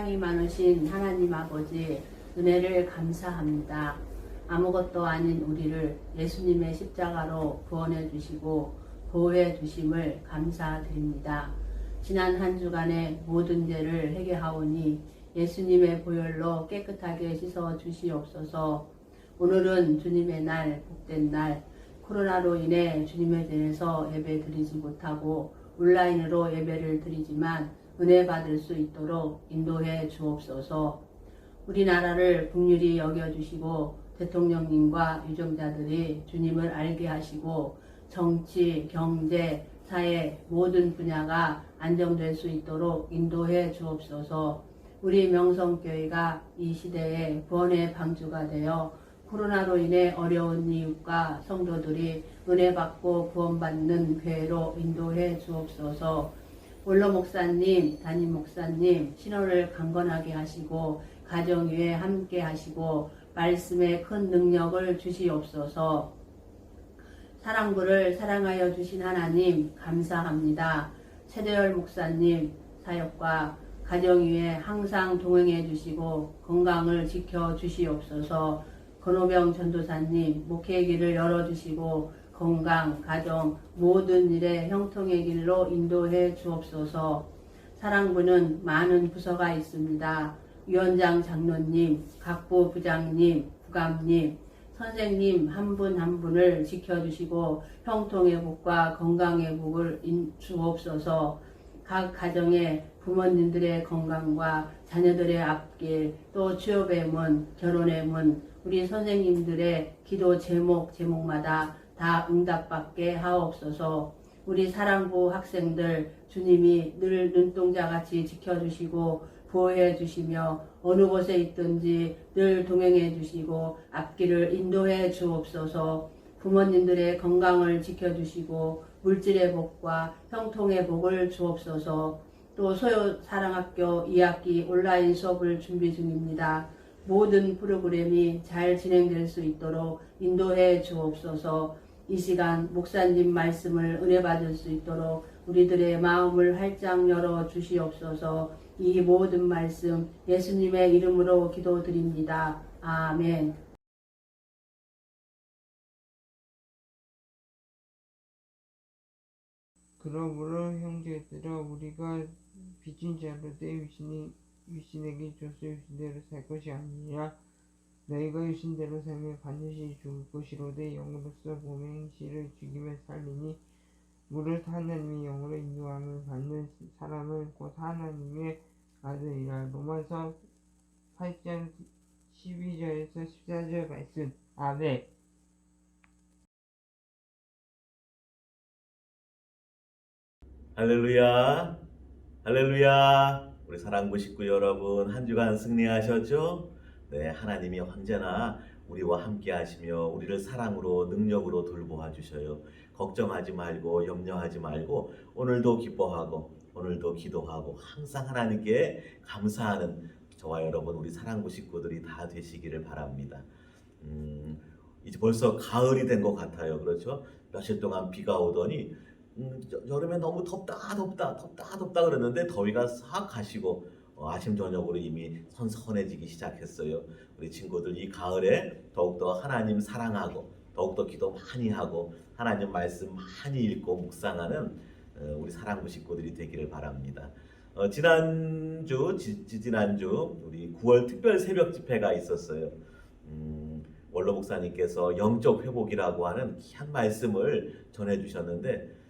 사랑이 많으신 하나님 아버지, 은혜를 감사합니다. 아무것도 아닌 우리를 예수님의 십자가로 구원해 주시고 보호해 주심을 감사드립니다. 지난 한 주간의 모든 죄를 회개하오니 예수님의 보혈로 깨끗하게 씻어 주시옵소서. 오늘은 주님의 날, 복된 날, 코로나로 인해 주님의 전에서 예배 드리지 못하고 온라인으로 예배를 드리지만 은혜 받을 수 있도록 인도해 주옵소서. 우리나라를 긍휼히 여겨주시고 대통령님과 유정자들이 주님을 알게 하시고 정치, 경제, 사회 모든 분야가 안정될 수 있도록 인도해 주옵소서. 우리 명성교회가 이 시대에 구원의 방주가 되어 코로나로 인해 어려운 이웃과 성도들이 은혜 받고 구원받는 교회로 인도해 주옵소서. 원로 목사님, 담임 목사님 신호를 강건하게 하시고 가정 위에 함께 하시고 말씀에 큰 능력을 주시옵소서. 사랑부를 사랑하여 주신 하나님 감사합니다. 최대열 목사님 사역과 가정 위에 항상 동행해 주시고 건강을 지켜 주시옵소서. 건호병 전도사님 목회의 길을 열어주시고 건강, 가정, 모든 일에 형통의 길로 인도해 주옵소서. 사랑부는 많은 부서가 있습니다. 위원장 장로님, 각부 부장님, 부감님, 선생님 한 분 한 분을 지켜주시고 형통의 복과 건강의 복을 주옵소서. 각 가정의 부모님들의 건강과 자녀들의 앞길, 또 취업의 문, 결혼의 문, 우리 선생님들의 기도 제목마다 다 응답받게 하옵소서. 우리 사랑부 학생들 주님이 늘 눈동자같이 지켜주시고 보호해 주시며 어느 곳에 있든지 늘 동행해 주시고 앞길을 인도해 주옵소서. 부모님들의 건강을 지켜주시고 물질의 복과 형통의 복을 주옵소서. 또 소요 사랑학교 2학기 온라인 수업을 준비 중입니다. 모든 프로그램이 잘 진행될 수 있도록 인도해 주옵소서. 이 시간 목사님 말씀을 은혜 받을 수 있도록 우리들의 마음을 활짝 열어 주시옵소서. 이 모든 말씀 예수님의 이름으로 기도드립니다. 아멘. 그러므로 형제들아 우리가 빚진 자로 되 위신에게 줬을 위신대로 살 것이 아니라 너희가 유신대로 살면 반드시 죽을 것이로되 영으로서 몸의 행실을 죽이며 살리니 무릇 하나님이 영으로 인도함을 받는 사람은 곧 하나님의 아들이라. 로마서 8장 12절에서 14절 말씀. 아멘. 할렐루야, 할렐루야. 우리 사랑부 식구 여러분, 한 주간 승리하셨죠? 네, 하나님이 언제나 우리와 함께 하시며 우리를 사랑으로 능력으로 돌보아 주셔요. 걱정하지 말고 염려하지 말고 오늘도 기뻐하고 오늘도 기도하고 항상 하나님께 감사하는 저와 여러분 우리 사랑부 식구들이 다 되시기를 바랍니다. 이제 벌써 가을이 된 것 같아요. 그렇죠? 며칠 동안 비가 오더니 여름에 너무 덥다 그랬는데 더위가 싹 가시고 아침 저녁으로 이미 선선해지기 시작했어요. 우리 친구들 이 가을에 더욱더 하나님 사랑하고 더욱더 기도 많이 하고 하나님 말씀 많이 읽고 묵상하는 우리 사랑부 식구들이 되기를 바랍니다. 지난주 우리 9월 특별 새벽 집회가 있었어요. 원로 목사님께서 영적 회복이라고 하는 귀한 말씀을 전해주셨는데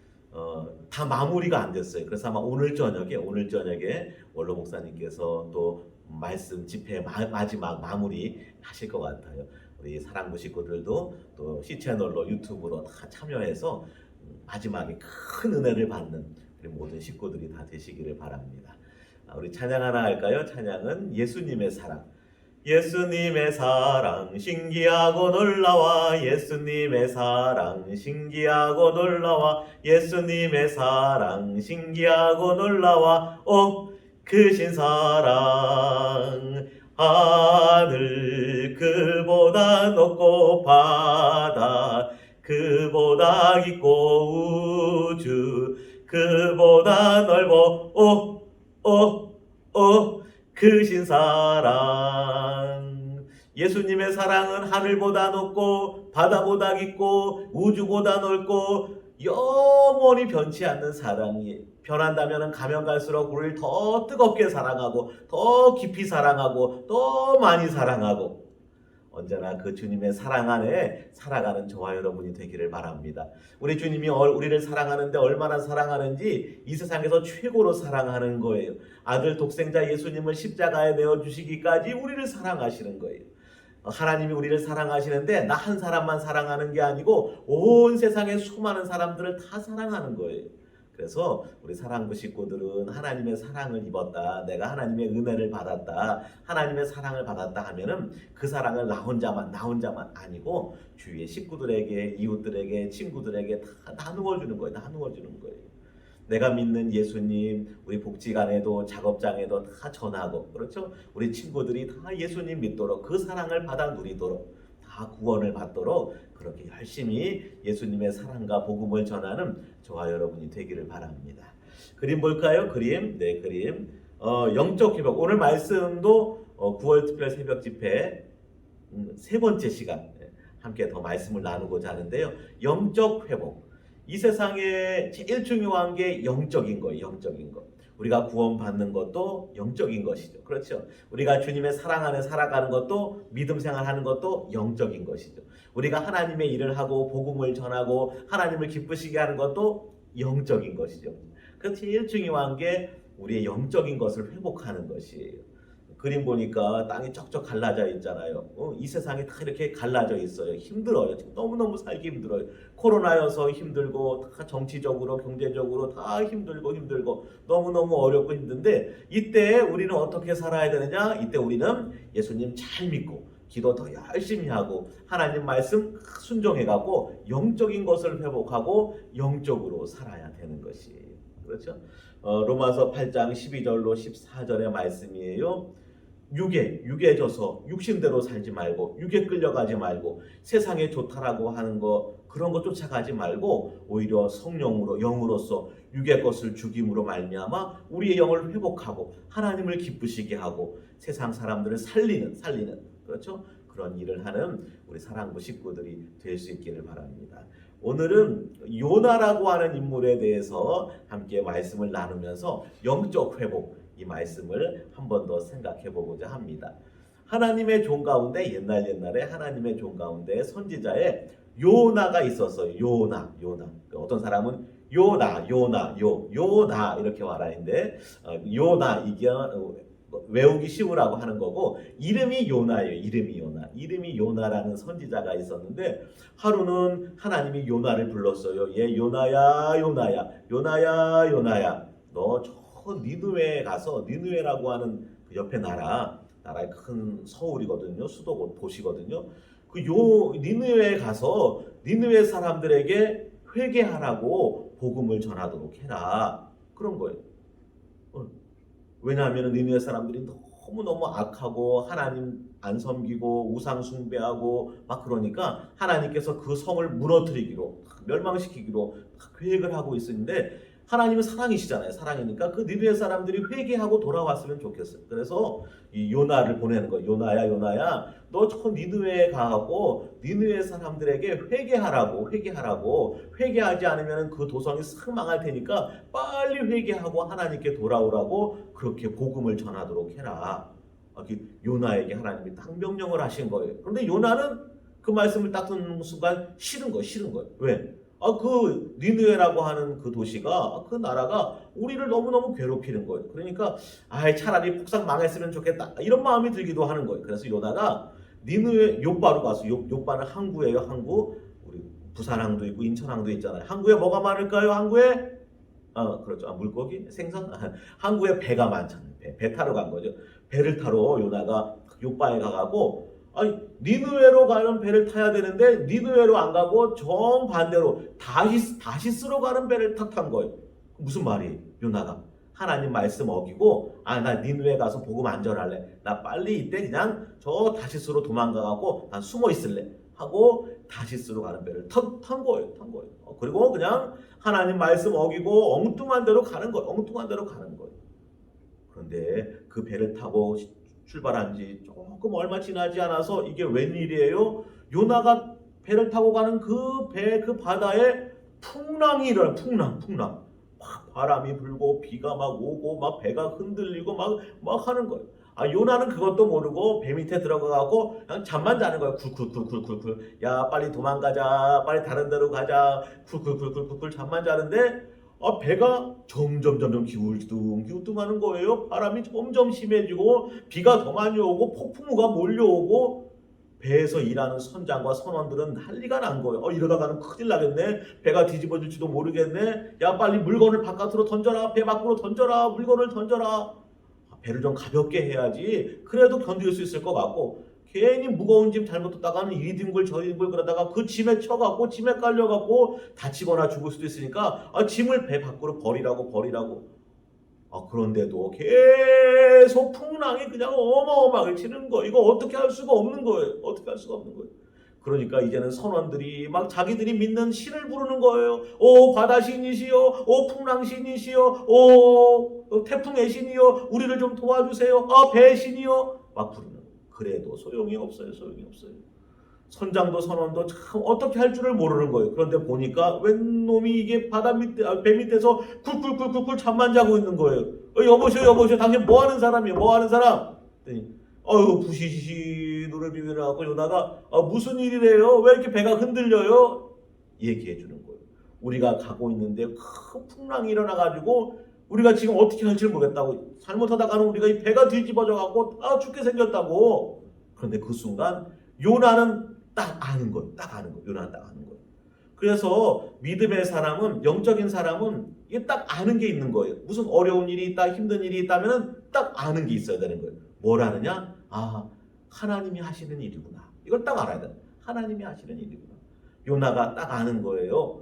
다 마무리가 안 됐어요. 그래서 아마 오늘 저녁에 원로 목사님께서 또 말씀 집회 마지막 마무리 하실 것 같아요. 우리 사랑부 식구들도 또 C채널로 유튜브로 다 참여해서 마지막에 큰 은혜를 받는 우리 모든 식구들이 다 되시기를 바랍니다. 우리 찬양 하나 할까요? 찬양은 예수님의 사랑. 예수님의 사랑 신기하고 놀라워 예수님의 사랑 신기하고 놀라워 예수님의 사랑 신기하고 놀라워 오 크신 사랑 하늘 그보다 높고 바다 그보다 깊고 우주 그보다 넓어 오 크신 사랑. 예수님의 사랑은 하늘보다 높고 바다보다 깊고 우주보다 넓고 영원히 변치 않는 사랑이 변한다면 가면 갈수록 우리를 더 뜨겁게 사랑하고 더 깊이 사랑하고 더 많이 사랑하고 언제나 그 주님의 사랑 안에 살아가는 저와 여러분이 되기를 바랍니다. 우리 주님이 우리를 사랑하는데 얼마나 사랑하는지 이 세상에서 최고로 사랑하는 거예요. 아들 독생자 예수님을 십자가에 내어주시기까지 우리를 사랑하시는 거예요. 하나님이 우리를 사랑하시는데 나 한 사람만 사랑하는 게 아니고 온 세상의 수많은 사람들을 다 사랑하는 거예요. 그래서 우리 사랑부 식구들은 하나님의 사랑을 입었다. 내가 하나님의 은혜를 받았다. 하나님의 사랑을 받았다 하면은 그 사랑을 나 혼자만 아니고 주위의 식구들에게, 이웃들에게, 친구들에게 다 나누어 주는 거예요. 나누어 주는 거예요. 내가 믿는 예수님, 우리 복지관에도 작업장에도 다 전하고, 그렇죠? 우리 친구들이 다 예수님 믿도록 그 사랑을 받아 누리도록 다 구원을 받도록 그렇게 열심히 예수님의 사랑과 복음을 전하는 저와 여러분이 되기를 바랍니다. 그림 볼까요? 그림. 영적 회복. 오늘 말씀도 9월 특별 새벽 집회 세 번째 시간 함께 더 말씀을 나누고자 하는데요. 영적 회복. 이 세상에 제일 중요한 게 영적인 거예요. 영적인 거. 우리가 구원받는 것도 영적인 것이죠. 그렇죠. 우리가 주님의 사랑 안에 살아가는 것도 믿음 생활하는 것도 영적인 것이죠. 우리가 하나님의 일을 하고 복음을 전하고 하나님을 기쁘시게 하는 것도 영적인 것이죠. 그래서 제일 중요한 게 우리의 영적인 것을 회복하는 것이에요. 그림 보니까 땅이 쩍쩍 갈라져 있잖아요. 이 세상이 다 이렇게 갈라져 있어요. 힘들어요. 지금 너무너무 살기 힘들어요. 코로나여서 힘들고 다 정치적으로 경제적으로 다 힘들고 너무너무 어렵고 힘든데 이때 우리는 어떻게 살아야 되느냐? 이때 우리는 예수님 잘 믿고 기도 더 열심히 하고 하나님 말씀 순종해가고 영적인 것을 회복하고 영적으로 살아야 되는 것이에요. 그렇죠? 로마서 8장 12절로 14절의 말씀이에요. 육에 져서 육신대로 살지 말고 육에 끌려가지 말고 세상에 좋다라고 하는 거 그런 거 쫓아가지 말고 오히려 성령으로 영으로서 육의 것을 죽임으로 말미암아 우리의 영을 회복하고 하나님을 기쁘시게 하고 세상 사람들을 살리는 그렇죠? 그런 일을 하는 우리 사랑부 식구들이 될 수 있기를 바랍니다. 오늘은 요나라고 하는 인물에 대해서 함께 말씀을 나누면서 영적 회복 이 말씀을 한 번 더 생각해 보고자 합니다. 하나님의 종 가운데 옛날에 하나님의 종 가운데 선지자의 요나가 있었어요. 요나. 어떤 사람은 요나 이렇게 말하는데 요나 이게 외우기 쉬우라고 하는 거고 이름이 요나예요. 이름이 요나라는 선지자가 있었는데 하루는 하나님이 요나를 불렀어요. 예, 요나야 너 저 니느웨에 가서 니느웨라고 하는 그 옆에 나라의 큰 서울이거든요. 수도 도시거든요. 그 니느웨에 가서 니느웨 사람들에게 회개하라고 복음을 전하도록 해라. 그런 거예요. 왜냐하면 니느웨 사람들이 너무너무 악하고 하나님 안 섬기고 우상 숭배하고 막 그러니까 하나님께서 그 성을 무너뜨리기로 멸망시키기로 계획을 하고 있었는데 하나님은 사랑이시잖아요. 사랑이니까 그 니느웨 사람들이 회개하고 돌아왔으면 좋겠어요. 그래서 이 요나를 보내는 거예요. 요나야 너 저 니느웨에 가고 니느웨 사람들에게 회개하라고 회개하지 않으면 그 도성이 싹 망할 테니까 빨리 회개하고 하나님께 돌아오라고 그렇게 복음을 전하도록 해라. 요나에게 하나님이 딱 명령을 하신 거예요. 그런데 요나는 그 말씀을 딱 듣는 순간 싫은 거예요. 왜? 그 니느웨라고 하는 그 도시가 그 나라가 우리를 너무너무 괴롭히는 거예요. 그러니까 차라리 폭삭 망했으면 좋겠다 이런 마음이 들기도 하는 거예요. 그래서 요나가 니느웨 요바로 가서 요바는 항구예요. 항구. 우리 부산항도 있고 인천항도 있잖아요. 항구에 뭐가 많을까요? 항구에 그렇죠. 물고기, 생선. 항구에 배가 많잖아요. 배 타러 간 거죠. 배를 타러 요나가 요바에 가가고 니느웨로 가는 배를 타야 되는데 니느웨로 안 가고 정반대로 다시스로 가는 배를 탄 거예요. 무슨 말이에요? 요나가 하나님 말씀 어기고 나 니느웨 가서 복음 안 전할래. 나 빨리 이때 그냥 저 다시스로 도망가갖고 난 숨어 있을래 하고 다시스로 가는 배를 탄 거예요. 그리고 그냥 하나님 말씀 어기고 엉뚱한 데로 가는 거예요. 그런데 그 배를 타고 출발한 지 조금 얼마 지나지 않아서 이게 웬일이에요? 요나가 배를 타고 가는 그 바다에 풍랑이 일어나요. 풍랑. 막 바람이 불고 비가 막 오고 막 배가 흔들리고 막 하는 거예요. 요나는 그것도 모르고 배 밑에 들어가고 그냥 잠만 자는 거예요. 쿨쿨쿨쿨쿨. 야 빨리 도망가자. 빨리 다른 데로 가자. 쿨쿨쿨쿨쿨 잠만 자는데 배가 점점 기울뚱하는 거예요. 바람이 점점 심해지고 비가 더 많이 오고 폭풍우가 몰려오고 배에서 일하는 선장과 선원들은 난리가 난 거예요. 이러다가는 큰일 나겠네. 배가 뒤집어질지도 모르겠네. 야 빨리 물건을 바깥으로 던져라. 배 밖으로 던져라. 물건을 던져라. 배를 좀 가볍게 해야지. 그래도 견딜 수 있을 것 같고 괜히 무거운 짐 잘못 뒀다가는 이 뒹굴 저 뒹굴 그러다가 그 짐에 쳐갖고 짐에 깔려갖고 다치거나 죽을 수도 있으니까 짐을 배 밖으로 버리라고. 그런데도 계속 풍랑이 그냥 어마어마하게 치는 거. 이거 어떻게 할 수가 없는 거예요. 그러니까 이제는 선원들이 막 자기들이 믿는 신을 부르는 거예요. 오 바다신이시여, 오 풍랑신이시여, 오 태풍의 신이여, 우리를 좀 도와주세요. 배신이여 막 부르는. 그래도 소용이 없어요. 선장도 선원도 참 어떻게 할 줄을 모르는 거예요. 그런데 보니까 웬 놈이 이게 배 밑에서 쿨쿨쿨쿨 잠만 자고 있는 거예요. 여보시오, 당신 뭐 하는 사람이에요? 뭐 하는 사람? 그랬더니 부시시시 눈을 비비라고 요나가 무슨 일이래요? 왜 이렇게 배가 흔들려요? 얘기해 주는 거예요. 우리가 가고 있는데 큰 풍랑이 일어나가지고 우리가 지금 어떻게 할지 모르겠다고, 잘못하다가는 우리가 이 배가 뒤집어져 갖고 다 죽게 생겼다고. 그런데 그 순간 요나는 딱 아는 거예요. 요나는 딱 아는 거예요. 그래서 믿음의 사람은, 영적인 사람은 이게 딱 아는 게 있는 거예요. 무슨 어려운 일이 있다, 힘든 일이 있다면 딱 아는 게 있어야 되는 거예요. 뭘 아느냐? 하나님이 하시는 일이구나. 이걸 딱 알아야 돼. 하나님이 하시는 일이구나. 요나가 딱 아는 거예요.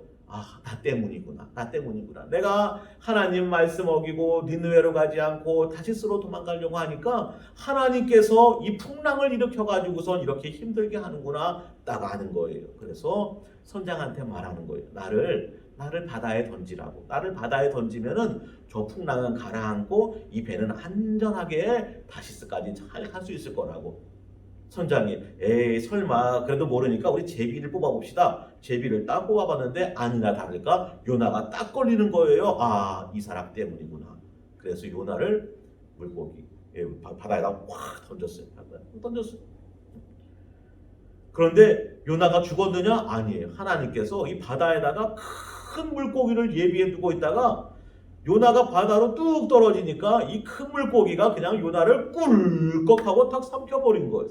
나 때문이구나. 내가 하나님 말씀 어기고 니느웨로 가지 않고 다시스로 도망가려고 하니까 하나님께서 이 풍랑을 일으켜가지고선 이렇게 힘들게 하는구나. 딱 아는 거예요. 그래서 선장한테 말하는 거예요. 나를 바다에 던지라고. 나를 바다에 던지면은 저 풍랑은 가라앉고 이 배는 안전하게 다시스까지 잘 갈 수 있을 거라고. 선장이 에이 설마, 그래도 모르니까 우리 제비를 뽑아봅시다. 제비를 딱 뽑아봤는데 아니나 다를까 요나가 딱 걸리는 거예요. 이 사람 때문이구나. 그래서 요나를 물고기 바다에다 확 던졌어요. 그런데 요나가 죽었느냐? 아니에요. 하나님께서 이 바다에다가 큰 물고기를 예비해 두고 있다가 요나가 바다로 뚝 떨어지니까 이 큰 물고기가 그냥 요나를 꿀꺽하고 탁 삼켜버린 거예요.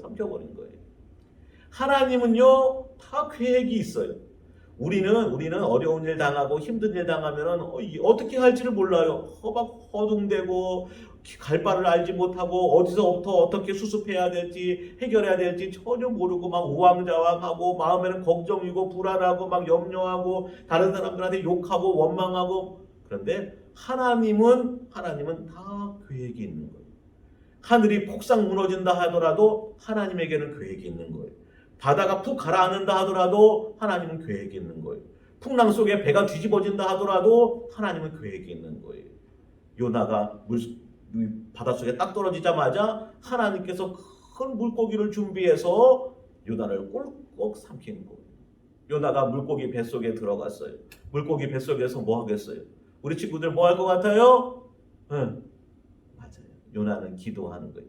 하나님은요 다 계획이 있어요. 우리는 어려운 일 당하고 힘든 일 당하면은 어떻게 할지를 몰라요. 막 허둥대고 갈 바를 알지 못하고 어디서부터 어떻게 수습해야 될지 해결해야 될지 전혀 모르고 막 우왕좌왕하고 마음에는 걱정이고 불안하고 막 염려하고 다른 사람들한테 욕하고 원망하고. 그런데 하나님은 다 계획이 있는 거예요. 하늘이 폭삭 무너진다 하더라도 하나님에게는 계획이 있는 거예요. 바다가 푹 가라앉는다 하더라도 하나님은 계획이 있는 거예요. 풍랑 속에 배가 뒤집어진다 하더라도 하나님은 계획이 있는 거예요. 요나가 바닷속에 딱 떨어지자마자 하나님께서 큰 물고기를 준비해서 요나를 꿀꺽 삼킨 거예요. 요나가 물고기 뱃속에 들어갔어요. 물고기 뱃속에서 뭐 하겠어요? 우리 친구들 뭐 할 것 같아요? 맞아요. 요나는 기도하는 거예요.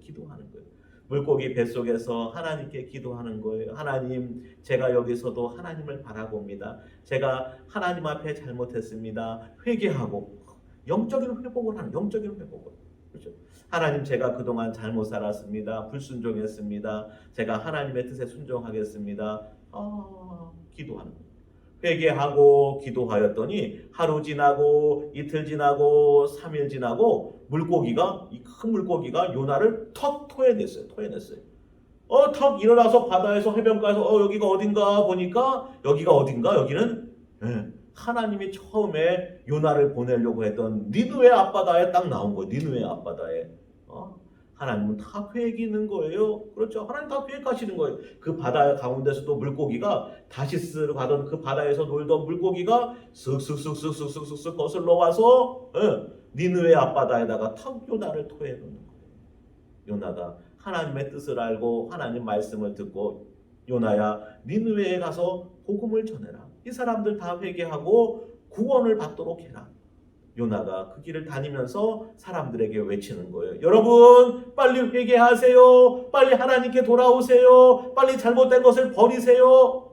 물고기 뱃속에서 하나님께 기도하는 거예요. 하나님, 제가 여기서도 하나님을 바라봅니다. 제가 하나님 앞에 잘못했습니다. 회개하고 영적인 회복을. 그렇죠? 하나님, 제가 그동안 잘못 살았습니다. 불순종했습니다. 제가 하나님의 뜻에 순종하겠습니다. 기도하는 거예요. 회개하고 기도하였더니 하루 지나고 이틀 지나고 3일 지나고 이 큰 물고기가 요나를 턱 토해냈어요. 턱 일어나서 바다에서 해변가에서 여기가 어딘가 보니까 여기는 하나님이 처음에 요나를 보내려고 했던 니느웨 앞바다에 딱 나온 거예요. 니느웨 앞바다에. 하나님은 다 계획이 있는 거예요. 그렇죠? 하나님 다 계획하시는 거예요. 그 바다 가운데서도 물고기가 다시스로 가던 그 바다에서 놀던 물고기가 쓱쓱쓱쓱쓱쓱쓱 거슬러 와서 니느웨 앞바다에다가 탁 요나를 토해 놓는 거예요. 요나가 하나님의 뜻을 알고 하나님 말씀을 듣고 요나야 니느웨에 가서 복음을 전해라. 이 사람들 다 회개하고 구원을 받도록 해라. 요나가 그 길을 다니면서 사람들에게 외치는 거예요. 여러분, 빨리 회개하세요. 빨리 하나님께 돌아오세요. 빨리 잘못된 것을 버리세요.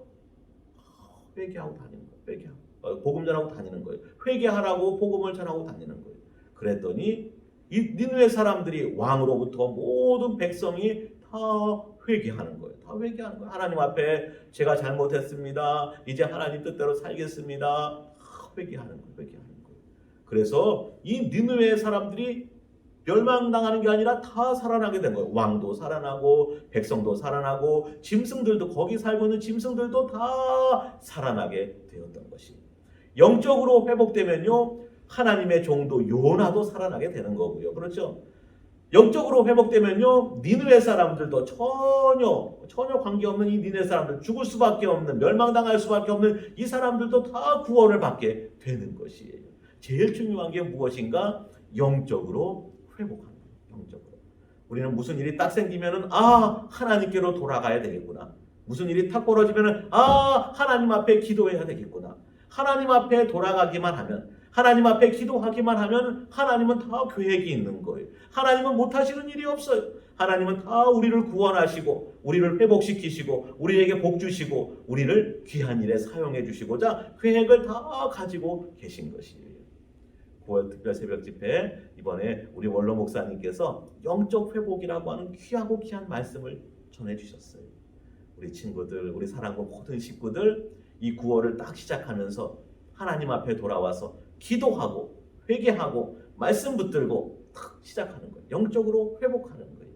회개하고 다니는 거예요. 복음 전하고 다니는 거예요. 회개하라고 복음을 전하고 다니는 거예요. 그랬더니 이 니느웨 사람들이 왕으로부터 모든 백성이 다 회개하는 거예요. 하나님 앞에 제가 잘못했습니다. 이제 하나님 뜻대로 살겠습니다. 회개하는 거예요. 그래서 이 니느웨 사람들이 멸망당하는 게 아니라 다 살아나게 된 거예요. 왕도 살아나고 백성도 살아나고 짐승들도, 거기 살고 있는 짐승들도 다 살아나게 되었던 것이. 영적으로 회복되면요, 하나님의 종도 요나도 살아나게 되는 거고요. 그렇죠? 영적으로 회복되면요, 니느웨 사람들도 전혀 관계없는 이 니느웨 사람들, 죽을 수밖에 없는, 멸망당할 수밖에 없는 이 사람들도 다 구원을 받게 되는 것이에요. 제일 중요한 게 무엇인가? 영적으로 회복하는 거예요. 우리는 무슨 일이 딱 생기면은 하나님께로 돌아가야 되겠구나. 무슨 일이 탁 벌어지면은 하나님 앞에 기도해야 되겠구나. 하나님 앞에 돌아가기만 하면, 하나님 앞에 기도하기만 하면 하나님은 다 계획이 있는 거예요. 하나님은 못하시는 일이 없어요. 하나님은 다 우리를 구원하시고 우리를 회복시키시고 우리에게 복 주시고 우리를 귀한 일에 사용해 주시고자 계획을 다 가지고 계신 것이에요. 9월 특별 새벽 집회 이번에 우리 원로 목사님께서 영적 회복이라고 하는 귀하고 귀한 말씀을 전해 주셨어요. 우리 친구들, 우리 사랑과 모든 식구들 이 9월을 딱 시작하면서 하나님 앞에 돌아와서 기도하고 회개하고 말씀 붙들고 탁 시작하는 거예요. 영적으로 회복하는 거예요.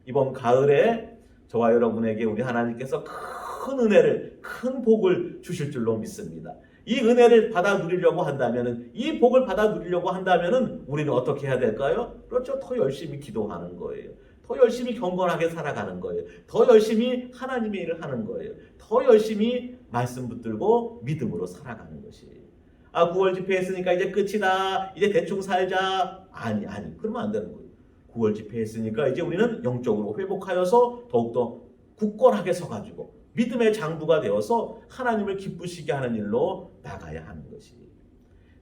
이번 가을에 저와 여러분에게 우리 하나님께서 큰 은혜를, 큰 복을 주실 줄로 믿습니다. 이 은혜를 받아 누리려고 한다면은, 이 복을 받아 누리려고 한다면은 우리는 어떻게 해야 될까요? 그렇죠. 더 열심히 기도하는 거예요. 더 열심히 경건하게 살아가는 거예요. 더 열심히 하나님의 일을 하는 거예요. 더 열심히 말씀 붙들고 믿음으로 살아가는 것이에요. 9월 집회 했으니까 이제 끝이다. 이제 대충 살자. 아니. 그러면 안 되는 거예요. 9월 집회 했으니까 이제 우리는 영적으로 회복하여서 더욱더 굳건하게 서가지고 믿음의 장부가 되어서 하나님을 기쁘시게 하는 일로 나가야 하는 것이에요.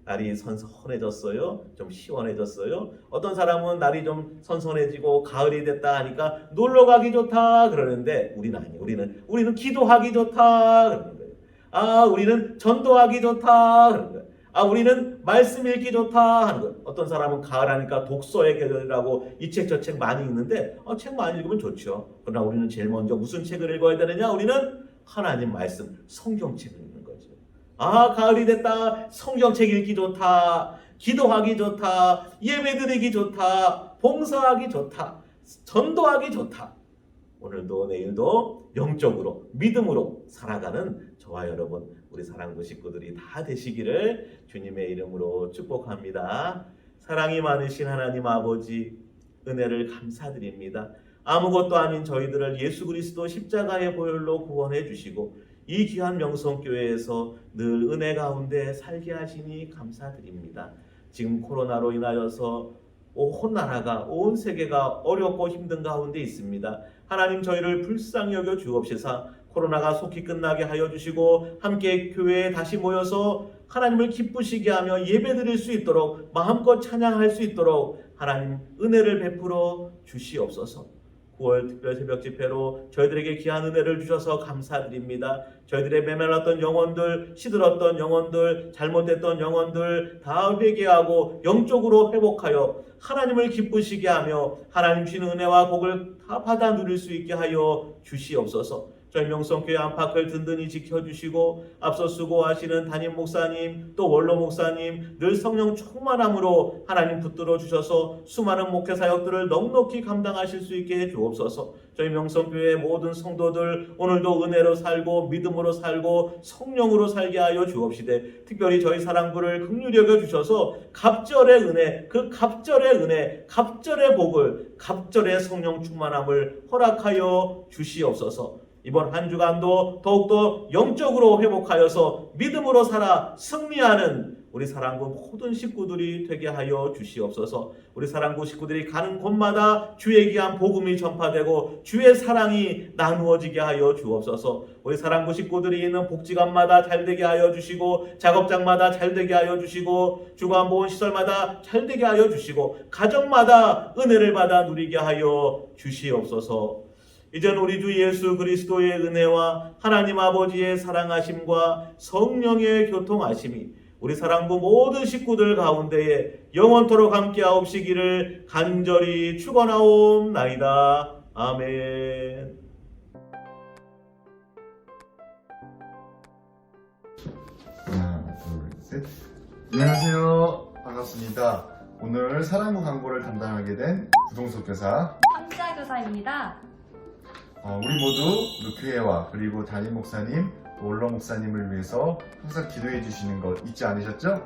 날이 선선해졌어요. 좀 시원해졌어요. 어떤 사람은 날이 좀 선선해지고 가을이 됐다 하니까 놀러 가기 좋다 그러는데 우리는 아니에요. 우리는 기도하기 좋다 그러는 거예요. 우리는 전도하기 좋다 그러는 거예요. 우리는 말씀 읽기 좋다 하는 거예요. 어떤 사람은 가을 하니까 독서의 계절이라고 이 책 저 책 많이 읽는데 책 많이 읽으면 좋죠. 그러나 우리는 제일 먼저 무슨 책을 읽어야 되느냐? 우리는 하나님 말씀, 성경책을 읽는 거죠. 가을이 됐다. 성경책 읽기 좋다. 기도하기 좋다. 예배드리기 좋다. 봉사하기 좋다. 전도하기 좋다. 오늘도 내일도 영적으로 믿음으로 살아가는 저와 여러분 우리 사랑부 식구들이 다 되시기를 주님의 이름으로 축복합니다. 사랑이 많으신 하나님 아버지 은혜를 감사드립니다. 아무것도 아닌 저희들을 예수 그리스도 십자가의 보혈로 구원해 주시고 이 귀한 명성교회에서 늘 은혜 가운데 살게 하시니 감사드립니다. 지금 코로나로 인하여서 온 나라가 온 세계가 어렵고 힘든 가운데 있습니다. 하나님 저희를 불쌍히 여겨 주옵시사 코로나가 속히 끝나게 하여 주시고 함께 교회에 다시 모여서 하나님을 기쁘시게 하며 예배드릴 수 있도록 마음껏 찬양할 수 있도록 하나님 은혜를 베풀어 주시옵소서. 9월 특별 새벽 집회로 저희들에게 귀한 은혜를 주셔서 감사드립니다. 저희들의 메말랐던 영혼들, 시들었던 영혼들, 잘못됐던 영혼들 다 회개하고 영적으로 회복하여 하나님을 기쁘시게 하며 하나님 주시는 은혜와 복을 다 받아 누릴 수 있게 하여 주시옵소서. 저희 명성교회 안팎을 든든히 지켜주시고 앞서 수고하시는 담임 목사님 또 원로 목사님 늘 성령 충만함으로 하나님 붙들어 주셔서 수많은 목회 사역들을 넉넉히 감당하실 수 있게 해 주옵소서. 저희 명성교회 모든 성도들 오늘도 은혜로 살고 믿음으로 살고 성령으로 살게 하여 주옵시되 특별히 저희 사랑부를 긍휼히 여겨 주셔서 갑절의 은혜 그 갑절의 은혜 갑절의 복을 갑절의 성령 충만함을 허락하여 주시옵소서. 이번 한 주간도 더욱더 영적으로 회복하여서 믿음으로 살아 승리하는 우리 사랑부 모든 식구들이 되게 하여 주시옵소서. 우리 사랑부 식구들이 가는 곳마다 주의 귀한 복음이 전파되고 주의 사랑이 나누어지게 하여 주옵소서. 우리 사랑부 식구들이 있는 복지관마다 잘되게 하여 주시고 작업장마다 잘되게 하여 주시고 중앙보건시설마다 잘되게 하여 주시고 가정마다 은혜를 받아 누리게 하여 주시옵소서. 이제는 우리 주 예수 그리스도의 은혜와 하나님 아버지의 사랑하심과 성령의 교통하심이 우리 사랑부 모든 식구들 가운데에 영원토록 함께하옵시기를 간절히 축원하옵나이다. 아멘. 하나, 둘, 셋. 안녕하세요. 반갑습니다. 오늘 사랑부 광고를 담당하게 된 구동석 교사 황지아 교사입니다. 우리 모두 교회와 그리고 담임 목사님, 또 원로 목사님을 위해서 항상 기도해 주시는 것 잊지 않으셨죠?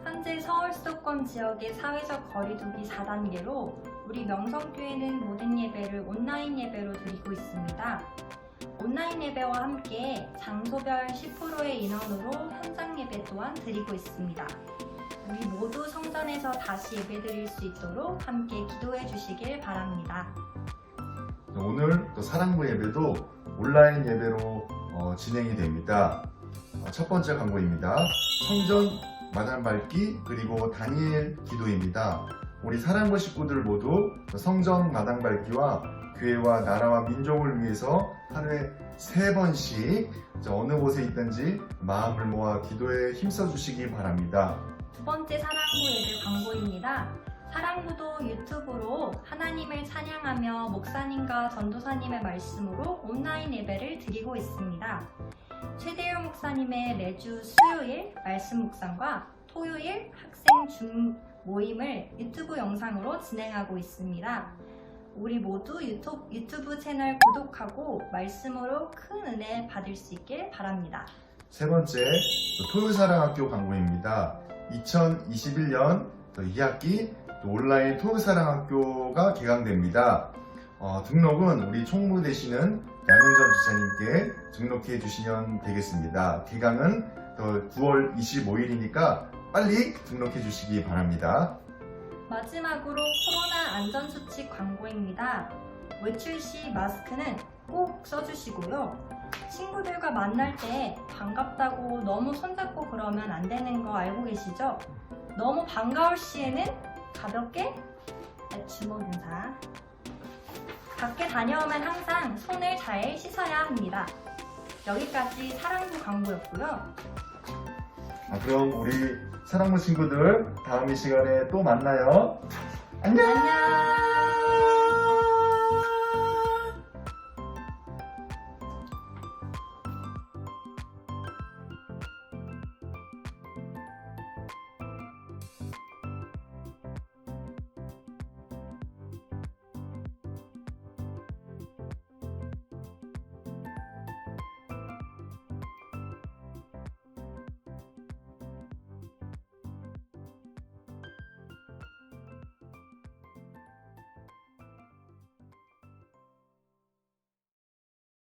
현재 서울 수도권 지역의 사회적 거리두기 4단계로 우리 명성교회는 모든 예배를 온라인 예배로 드리고 있습니다. 온라인 예배와 함께 장소별 10%의 인원으로 현장 예배 또한 드리고 있습니다. 우리 모두 성전에서 다시 예배 드릴 수 있도록 함께 기도해 주시길 바랍니다. 오늘 또 사랑부 예배도 온라인 예배로 진행이 됩니다. 첫 번째 광고입니다. 성전 마당 밟기, 그리고 다니엘 기도입니다. 우리 사랑부 식구들 모두 성전 마당 밟기와 교회와 나라와 민족을 위해서 하루에 3번씩 어느 곳에 있든지 마음을 모아 기도에 힘써 주시기 바랍니다. 두 번째 사랑부 예배 광고입니다. 사랑부도 유튜브로 하나님을 찬양하며 목사님과 전도사님의 말씀으로 온라인 예배를 드리고 있습니다. 최대열 목사님의 매주 수요일 말씀 묵상과 토요일 학생 중 모임을 유튜브 영상으로 진행하고 있습니다. 우리 모두 유튜브 채널 구독하고 말씀으로 큰 은혜 받을 수 있길 바랍니다. 세 번째, 토요사랑학교 광고입니다. 2021년 2학기 온라인 토요사랑학교가 개강됩니다. 등록은 우리 총무 되시는 양윤전 지사님께 등록해 주시면 되겠습니다. 개강은 9월 25일이니까 빨리 등록해 주시기 바랍니다. 마지막으로 코로나 안전수칙 광고입니다. 외출 시 마스크는 꼭 써주시고요. 친구들과 만날 때 반갑다고 너무 손잡고 그러면 안 되는 거 알고 계시죠? 너무 반가울 시에는 가볍게 주먹 인사. 밖에 다녀오면 항상 손을 잘 씻어야 합니다. 여기까지 사랑부 광고였고요. 그럼 우리 사랑부 친구들 다음 이 시간에 또 만나요. 안녕! 안녕!